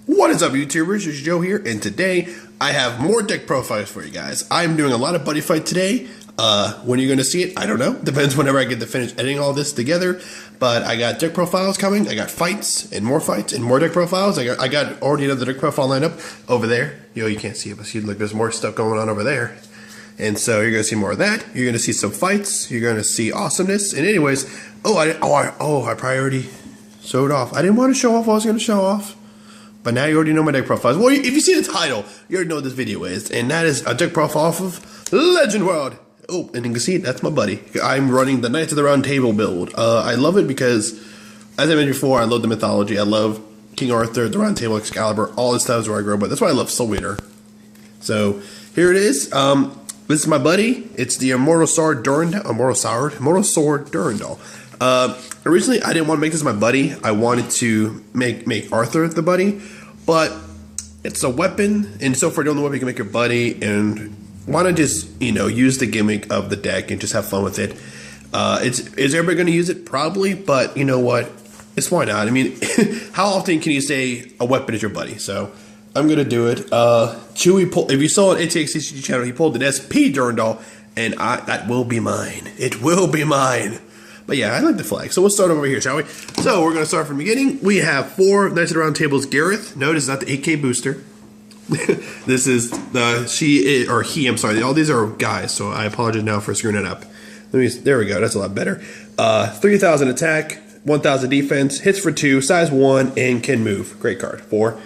What is up, YouTubers? It's Joe here, and today I have more deck profiles for you guys. I'm doing a lot of buddy fight today. When are you going to see it? I don't know. Depends whenever I get to finish editing all this together. But I got deck profiles coming. I got fights and more deck profiles. I got already another deck profile lined up over there. You can't see it, but see, look, there's more stuff going on over there. And so you're going to see more of that. You're going to see some fights. You're going to see awesomeness. And anyways, I probably already showed off. I didn't want to show off what I was going to show off. But now you already know my deck profiles. Well, if you see the title, you already know what this video is. And that is a deck profile off of Legend World. Oh, and you can see it, that's my buddy. I'm running the Knights of the Round Table build. I love it because, as I mentioned before, I love the mythology. I love King Arthur, the Round Table, Excalibur, all this stuff is where I grew up. But that's why I love Soul Eater. So, here it is. This is my buddy. It's the Immortal Sword Durandal. Originally, I didn't want to make this my buddy. I wanted to make Arthur the buddy, but it's a weapon, and so for the only weapon you can make your buddy, and why not just, use the gimmick of the deck and just have fun with it. Is everybody going to use it? Probably, but you know what? It's why not? I mean, how often can you say a weapon is your buddy? So I'm going to do it. Chewy pulled, if you saw on ATXCG channel, he pulled an SP Durandal, and that will be mine. It will be mine. But yeah, I like the flag. So we'll start over here, shall we? So we're going to start from the beginning. We have 4 Knights of the Round Table's Gareth. Notice not the 8K booster. This is he, I'm sorry. All these are guys, so I apologize now for screwing it up. There we go. That's a lot better. 3,000 attack, 1,000 defense, hits for 2, size 1, and can move. Great card. 4.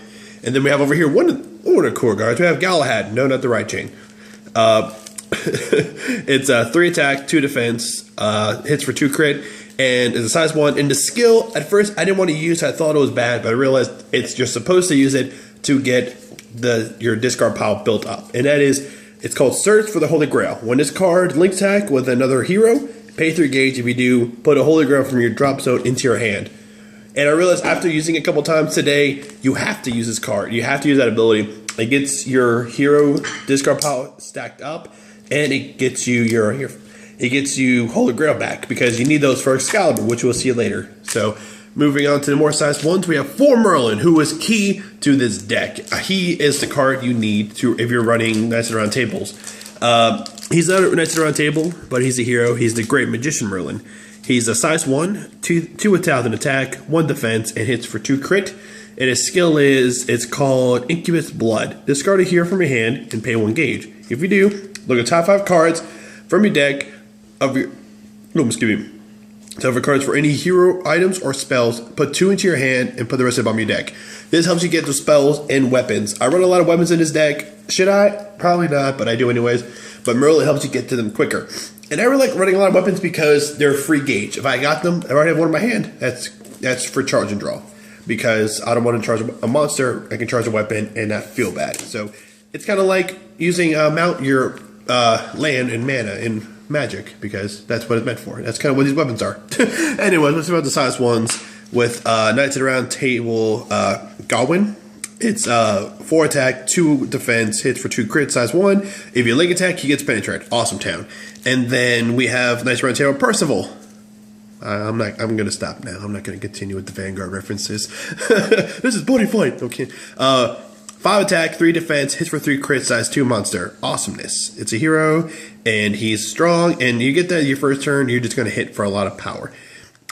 And then we have over here one of the cool guards. We have Galahad. No, not the right chain. It's 3 attack, 2 defense, hits for 2 crit, and is a size 1. And the skill, at first I didn't want to use it. I thought it was bad, but I realized it's just supposed to use it to get your discard pile built up. And that is, it's called Search for the Holy Grail. When this card link attack with another hero, pay 3 gauge. If you do, put a Holy Grail from your drop zone into your hand. And I realized after using it a couple times today, you have to use this card. You have to use that ability. It gets your hero discard pile stacked up, and it gets you Holy Grail back, because you need those for Excalibur, which we'll see later. So moving on to the more size 1s, we have 4 Merlin, who is key to this deck. He is the card you need if you're running Knights of the Round Tables. He's not a Knights of the Round Table, but he's a hero. He's the Great Magician Merlin. He's a size 1, 2,000 attack, 1 defense, and hits for 2 crit. And his skill it's called Incubus Blood. Discard a hero from your hand and pay 1 gauge. If you do, look at top 5 cards from your deck top 5 cards for any hero items or spells. Put 2 into your hand and put the rest of them on your deck. This helps you get the spells and weapons. I run a lot of weapons in this deck. Should I? Probably not, but I do anyways. But Merlin helps you get to them quicker. And I really like running a lot of weapons because they're free gauge. If I got them, I already have one in my hand. That's for charge and draw. Because I don't want to charge a monster, I can charge a weapon and not feel bad. So it's kind of like using mount your land and mana in Magic, because that's what it's meant for. That's kind of what these weapons are. Anyways, let's talk about the size 1s with Knights of the Round Table Gawain. It's 4 attack, 2 defense, hits for 2 crit, size 1. If you link attack, he gets penetrate. Awesome town. And then we have Knights of the Round Table Percival. I'm going to stop now. I'm not going to continue with the Vanguard references. This is body fight. Okay. 5 attack, 3 defense, hits for 3 crit, size 2 monster. Awesomeness. It's a hero, and he's strong, and you get that your first turn, you're just going to hit for a lot of power.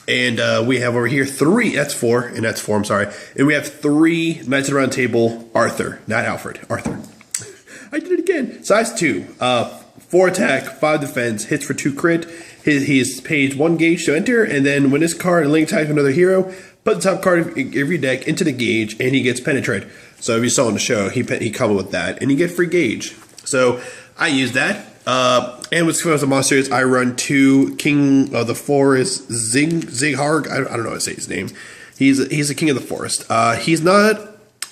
And we have over here 3, that's 4, and that's 4, I'm sorry. And we have 3 Knights of the Round Table Arthur, not Alfred, Arthur. I did it again. Size 2, 4 attack, 5 defense, hits for 2 crit. He's paid 1 gauge to enter, and then when this card link attack with another hero, put the top card of your deck into the gauge, and he gets penetrate. So if you saw on the show, he comes with that, and you get free gauge. So I use that. And with the monsters, I run 2 King of the Forest Zigharg. I don't know how to say his name. He's a King of the Forest. He's not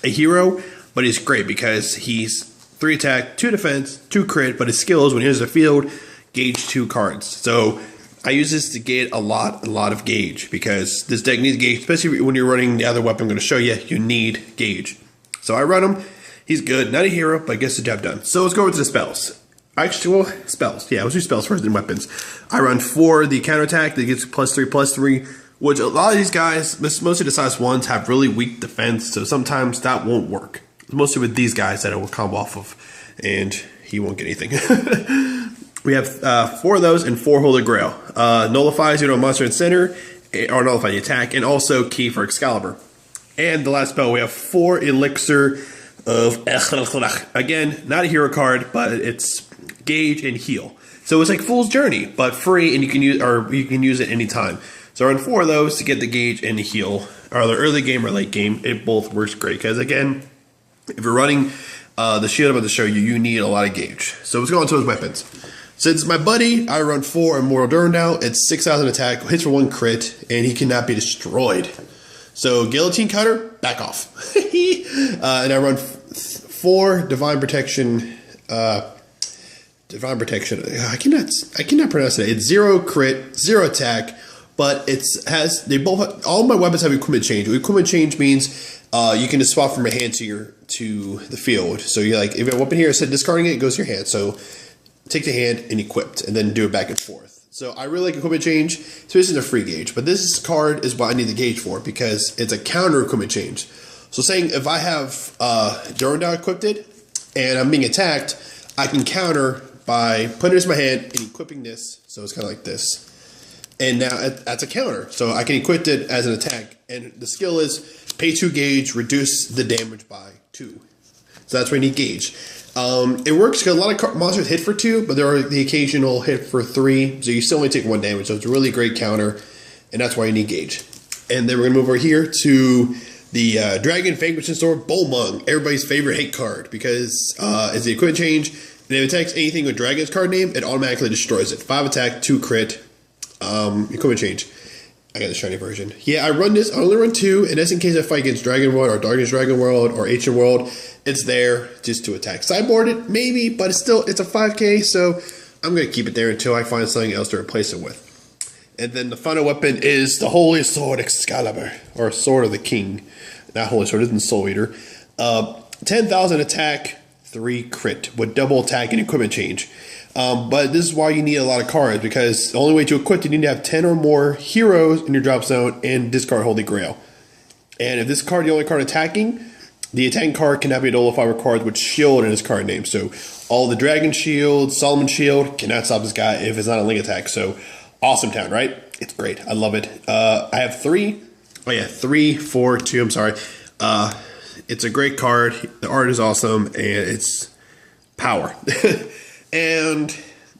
a hero, but he's great because he's 3 attack, 2 defense, 2 crit, but his skills when he enters the field, gauge 2 cards. So I use this to get a lot of gauge, because this deck needs gauge, especially when you're running the other weapon I'm going to show you. You need gauge. So I run him. He's good. Not a hero, but gets the job done. So let's go over to the spells. Actual spells. Yeah, let's do spells first, then weapons. I run 4 the counterattack that gets +3/+3 which a lot of these guys, mostly the size 1s, have really weak defense, so sometimes that won't work. Mostly with these guys that it will combo off of, and he won't get anything. We have 4 of those and 4 Holy Grail. Nullifies a monster in center, or nullify the attack, and also key for Excalibur. And the last spell, we have 4 Elixir of again, not a hero card, but it's gauge and heal. So it's like Fool's Journey, but free, and you can use it anytime. So I run 4 of those to get the gauge and the heal, or the early game or late game. It both works great because again, if you're running the shield I'm about to show you, you need a lot of gauge. So let's go on to his weapons. Since my buddy, I run 4 Immortal Durandal. It's 6,000 attack, hits for 1 crit, and he cannot be destroyed. So Guillotine Cutter, back off. And I run 4 Divine Protection. Divine Protection. I cannot pronounce it. It's 0 crit, 0 attack, but they both. All my weapons have equipment change. Equipment change means you can just swap from your hand to the field. So you're like, if you have a weapon here, instead of discarding it, it goes to your hand. So take the hand and equipped, and then do it back and forth. So I really like equipment change. So this is a free gauge, but this card is what I need the gauge for because it's a counter equipment change. So saying if I have Durandal equipped and I'm being attacked, I can counter by putting this in my hand and equipping this. So it's kind of like this. And now that's a counter. So I can equip it as an attack. And the skill is pay 2 gauge, reduce the damage by 2. So that's where you need gauge. It works because a lot of monsters hit for 2, but there are the occasional hit for 3. So you still only take 1 damage. So it's a really great counter. And that's why you need gauge. And then we're going to move over here to the Dragon Vanquishing Sword Bolmung. Everybody's favorite hate card because it's the equipment change. And if it attacks anything with Dragon's card name, it automatically destroys it. 5 attack, 2 crit. Equipment change. I got the shiny version. Yeah, I run this. I only run 2, and that's in case I fight against Dragon World or Darkness Dragon World or Ancient World. It's there just to attack. Sideboard it, maybe, but it's a 5k, so I'm going to keep it there until I find something else to replace it with. And then the final weapon is the Holy Sword Excalibur, or Sword of the King. Not Holy Sword, it isn't Soul Eater. 10,000 attack, 3 crit with double attack and equipment change. But this is why you need a lot of cards, because the only way to equip it, you need to have 10 or more heroes in your drop zone and discard Holy Grail. And if this card is the only card attacking, the attacking card cannot be nullified with cards with shield in his card name. So all the Dragon Shield, Solomon Shield cannot stop this guy if it's not a link attack. So awesome town, right? It's great. I love it. I have 3. Oh yeah, 3, 4, 2. I'm sorry. It's a great card. The art is awesome, and it's power. And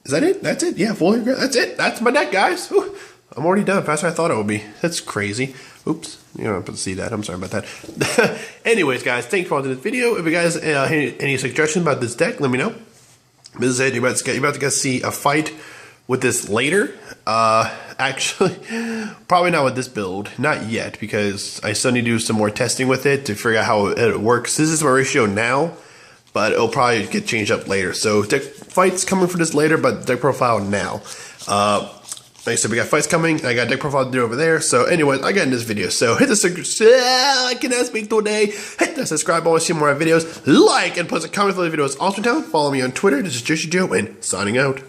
is that it? That's it. Yeah, fully agree. That's it. That's my deck, guys. Whew. I'm already done faster than I thought it would be. That's crazy. Oops. You don't have to see that. I'm sorry about that. Anyways, guys, thanks for watching this video. If you guys have any suggestions about this deck, let me know. This is it. You're about to see a fight with this later. Actually, probably not with this build. Not yet, because I still need to do some more testing with it to figure out how it works. This is my ratio now, but it'll probably get changed up later. So deck fights coming for this later, but deck profile now. Like I said, we got fights coming. I got deck profile to do over there. So anyways, I got in this video. So hit the I cannot speak today. Hit the subscribe button to see more videos. Like and post a comment for the videos. Also, follow me on Twitter. This is Joe and signing out.